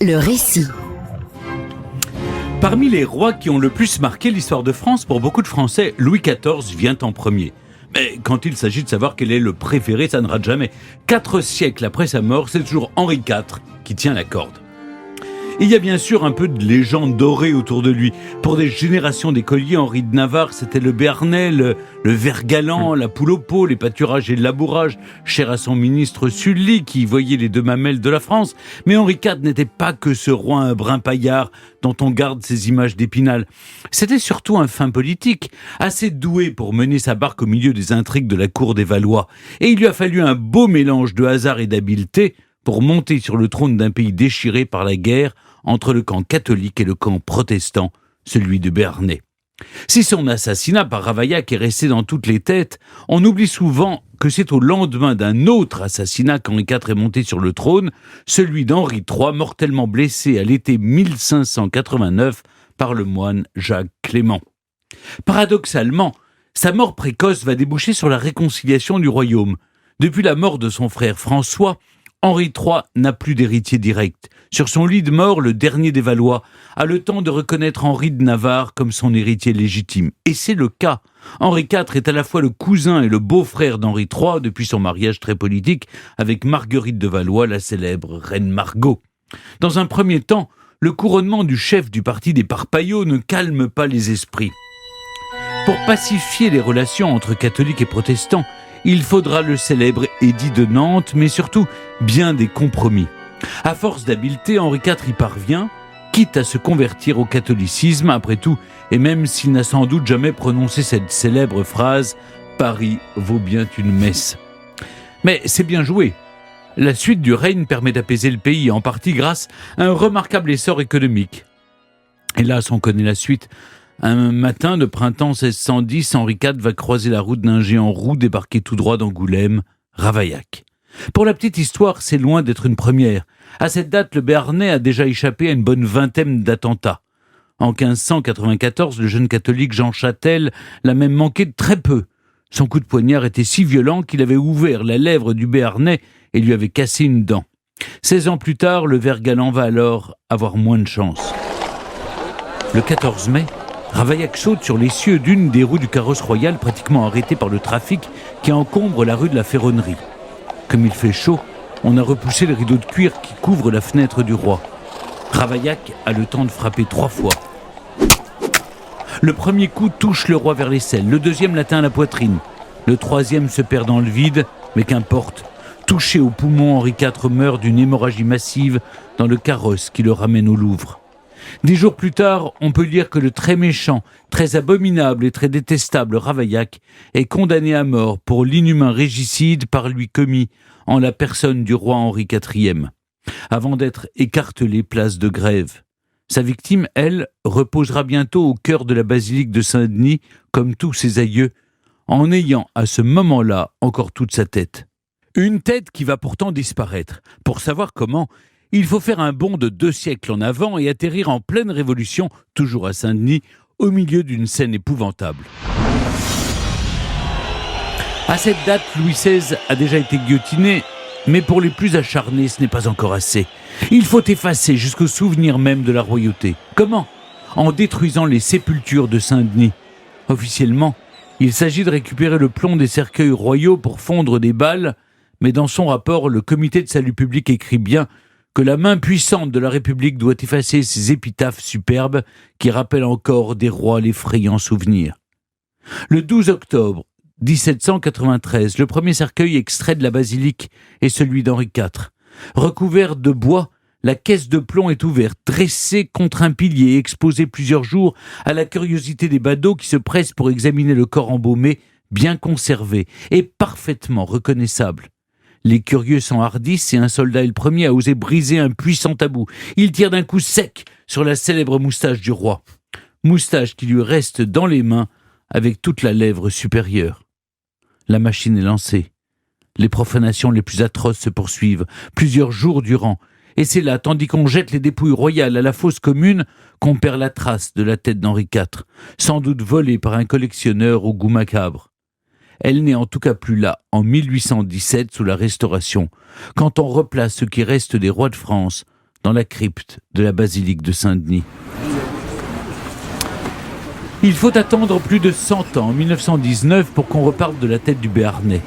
Le récit. Parmi les rois qui ont le plus marqué l'histoire de France, pour beaucoup de Français, Louis XIV vient en premier. Mais quand il s'agit de savoir quel est le préféré, ça ne rate jamais. 4 siècles après sa mort, c'est toujours Henri IV qui tient la corde. Il y a bien sûr un peu de légende dorée autour de lui. Pour des générations d'écoliers, Henri de Navarre, c'était le Béarnais, le ver galant, la poule au pot, les pâturages et le labourage, cher à son ministre Sully qui voyait les deux mamelles de la France. Mais Henri IV n'était pas que ce roi un brin paillard dont on garde ses images d'Épinal. C'était surtout un fin politique, assez doué pour mener sa barque au milieu des intrigues de la cour des Valois. Et il lui a fallu un beau mélange de hasard et d'habileté pour monter sur le trône d'un pays déchiré par la guerre entre le camp catholique et le camp protestant, celui de Béarnais. Si son assassinat par Ravaillac est resté dans toutes les têtes, on oublie souvent que c'est au lendemain d'un autre assassinat qu'Henri IV est monté sur le trône, celui d'Henri III, mortellement blessé à l'été 1589 par le moine Jacques Clément. Paradoxalement, sa mort précoce va déboucher sur la réconciliation du royaume. Depuis la mort de son frère François, Henri III n'a plus d'héritier direct. Sur son lit de mort, le dernier des Valois a le temps de reconnaître Henri de Navarre comme son héritier légitime. Et c'est le cas. Henri IV est à la fois le cousin et le beau-frère d'Henri III depuis son mariage très politique avec Marguerite de Valois, la célèbre reine Margot. Dans un premier temps, le couronnement du chef du parti des Parpaillots ne calme pas les esprits. Pour pacifier les relations entre catholiques et protestants, il faudra le célèbre édit de Nantes, mais surtout bien des compromis. À force d'habileté, Henri IV y parvient, quitte à se convertir au catholicisme, après tout, et même s'il n'a sans doute jamais prononcé cette célèbre phrase « Paris vaut bien une messe ». Mais c'est bien joué. La suite du règne permet d'apaiser le pays, en partie grâce à un remarquable essor économique. Hélas, on connaît la suite. Un matin de printemps 1610, Henri IV va croiser la route d'un géant roux débarqué tout droit d'Angoulême, Ravaillac. Pour la petite histoire, c'est loin d'être une première. À cette date, le Béarnais a déjà échappé à une bonne vingtaine d'attentats. En 1594, le jeune catholique Jean Châtel l'a même manqué de très peu. Son coup de poignard était si violent qu'il avait ouvert la lèvre du Béarnais et lui avait cassé une dent. 16 ans plus tard, le ver galant va alors avoir moins de chance. Le 14 mai, Ravaillac saute sur l'essieu d'une des roues du carrosse royal pratiquement arrêtée par le trafic qui encombre la rue de la Ferronnerie. Comme il fait chaud, on a repoussé le rideau de cuir qui couvre la fenêtre du roi. Ravaillac a le temps de frapper 3 fois. Le premier coup touche le roi vers l'aisselle, le deuxième l'atteint à la poitrine. Le troisième se perd dans le vide, mais qu'importe. Touché au poumon, Henri IV meurt d'une hémorragie massive dans le carrosse qui le ramène au Louvre. 10 jours plus tard, on peut dire que le très méchant, très abominable et très détestable Ravaillac est condamné à mort pour l'inhumain régicide par lui commis en la personne du roi Henri IV, avant d'être écartelé place de Grève. Sa victime, elle, reposera bientôt au cœur de la basilique de Saint-Denis, comme tous ses aïeux, en ayant à ce moment-là encore toute sa tête. Une tête qui va pourtant disparaître. Pour savoir comment, il faut faire un bond de 2 siècles en avant et atterrir en pleine Révolution, toujours à Saint-Denis, au milieu d'une scène épouvantable. À cette date, Louis XVI a déjà été guillotiné, mais pour les plus acharnés, ce n'est pas encore assez. Il faut effacer jusqu'au souvenir même de la royauté. Comment ? En détruisant les sépultures de Saint-Denis. Officiellement, il s'agit de récupérer le plomb des cercueils royaux pour fondre des balles, mais dans son rapport, le comité de salut public écrit bien que la main puissante de la République doit effacer ces épitaphes superbes qui rappellent encore des rois l'effrayant souvenir. Le 12 octobre 1793, le premier cercueil extrait de la basilique est celui d'Henri IV. Recouvert de bois, la caisse de plomb est ouverte, dressée contre un pilier et exposée plusieurs jours à la curiosité des badauds qui se pressent pour examiner le corps embaumé, bien conservé et parfaitement reconnaissable. Les curieux s'enhardissent et un soldat est le premier à oser briser un puissant tabou. Il tire d'un coup sec sur la célèbre moustache du roi. Moustache qui lui reste dans les mains avec toute la lèvre supérieure. La machine est lancée. Les profanations les plus atroces se poursuivent, plusieurs jours durant. Et c'est là, tandis qu'on jette les dépouilles royales à la fosse commune, qu'on perd la trace de la tête d'Henri IV, sans doute volée par un collectionneur au goût macabre. Elle n'est en tout cas plus là en 1817 sous la Restauration, quand on replace ce qui reste des rois de France dans la crypte de la basilique de Saint-Denis. Il faut attendre plus de 100 ans, en 1919, pour qu'on reparte de la tête du Béarnais.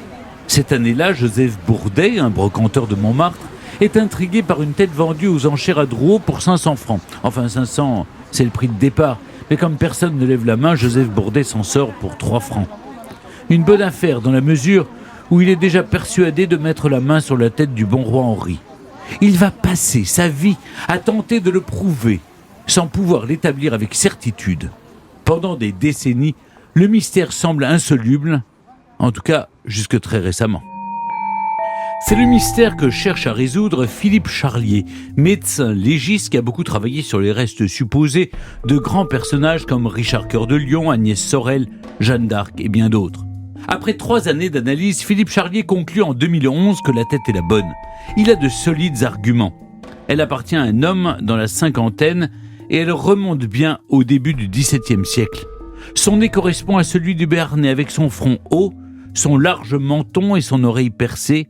Cette année-là, Joseph Bourdet, un brocanteur de Montmartre, est intrigué par une tête vendue aux enchères à Drouot pour 500 francs. Enfin, 500, c'est le prix de départ. Mais comme personne ne lève la main, Joseph Bourdet s'en sort pour 3 francs. Une bonne affaire dans la mesure où il est déjà persuadé de mettre la main sur la tête du bon roi Henri. Il va passer sa vie à tenter de le prouver, sans pouvoir l'établir avec certitude. Pendant des décennies, le mystère semble insoluble, en tout cas jusque très récemment. C'est le mystère que cherche à résoudre Philippe Charlier, médecin légiste qui a beaucoup travaillé sur les restes supposés de grands personnages comme Richard Cœur de Lion, Agnès Sorel, Jeanne d'Arc et bien d'autres. Après 3 années d'analyse, Philippe Charlier conclut en 2011 que la tête est la bonne. Il a de solides arguments. Elle appartient à un homme dans la cinquantaine et elle remonte bien au début du XVIIe siècle. Son nez correspond à celui du Béarnais avec son front haut, son large menton et son oreille percée.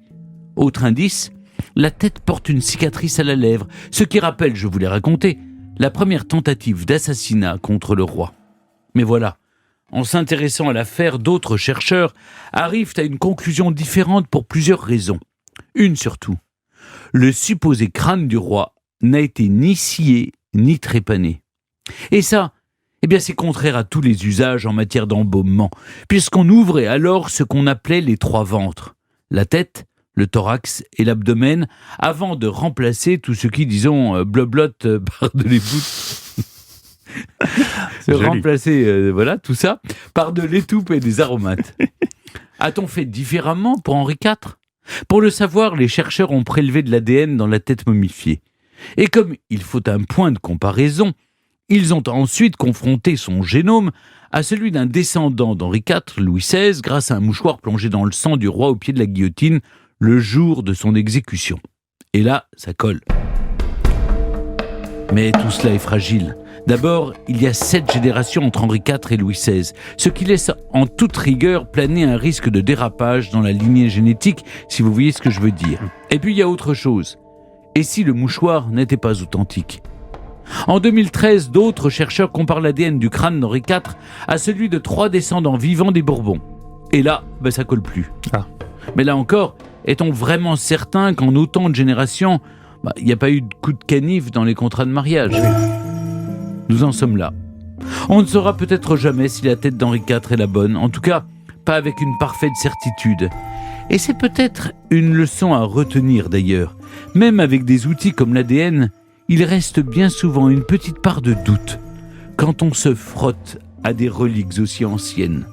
Autre indice, la tête porte une cicatrice à la lèvre, ce qui rappelle, je vous l'ai raconté, la première tentative d'assassinat contre le roi. Mais voilà, en s'intéressant à l'affaire, d'autres chercheurs arrivent à une conclusion différente pour plusieurs raisons. Une surtout, le supposé crâne du roi n'a été ni scié ni trépané. Et ça, c'est contraire à tous les usages en matière d'embaumement, puisqu'on ouvrait alors ce qu'on appelait les 3 ventres, la tête, le thorax et l'abdomen, avant de remplacer tout ce qui, disons, bloblote par de l'éboute. Remplacer, tout ça, par de l'étoupe et des aromates. A-t-on fait différemment pour Henri IV ? Pour le savoir, les chercheurs ont prélevé de l'ADN dans la tête momifiée. Et comme il faut un point de comparaison, ils ont ensuite confronté son génome à celui d'un descendant d'Henri IV, Louis XVI, grâce à un mouchoir plongé dans le sang du roi au pied de la guillotine le jour de son exécution. Et là, ça colle. Mais tout cela est fragile. D'abord, il y a 7 générations entre Henri IV et Louis XVI, ce qui laisse en toute rigueur planer un risque de dérapage dans la lignée génétique, si vous voyez ce que je veux dire. Et puis il y a autre chose. Et si le mouchoir n'était pas authentique ? En 2013, d'autres chercheurs comparent l'ADN du crâne d'Henri IV à celui de 3 descendants vivants des Bourbons. Et là, ça colle plus. Mais là encore, est-on vraiment certain qu'en autant de générations, il n'y a pas eu de coup de canif dans les contrats de mariage ? Nous en sommes là. On ne saura peut-être jamais si la tête d'Henri IV est la bonne, en tout cas, pas avec une parfaite certitude. Et c'est peut-être une leçon à retenir d'ailleurs. Même avec des outils comme l'ADN, il reste bien souvent une petite part de doute quand on se frotte à des reliques aussi anciennes.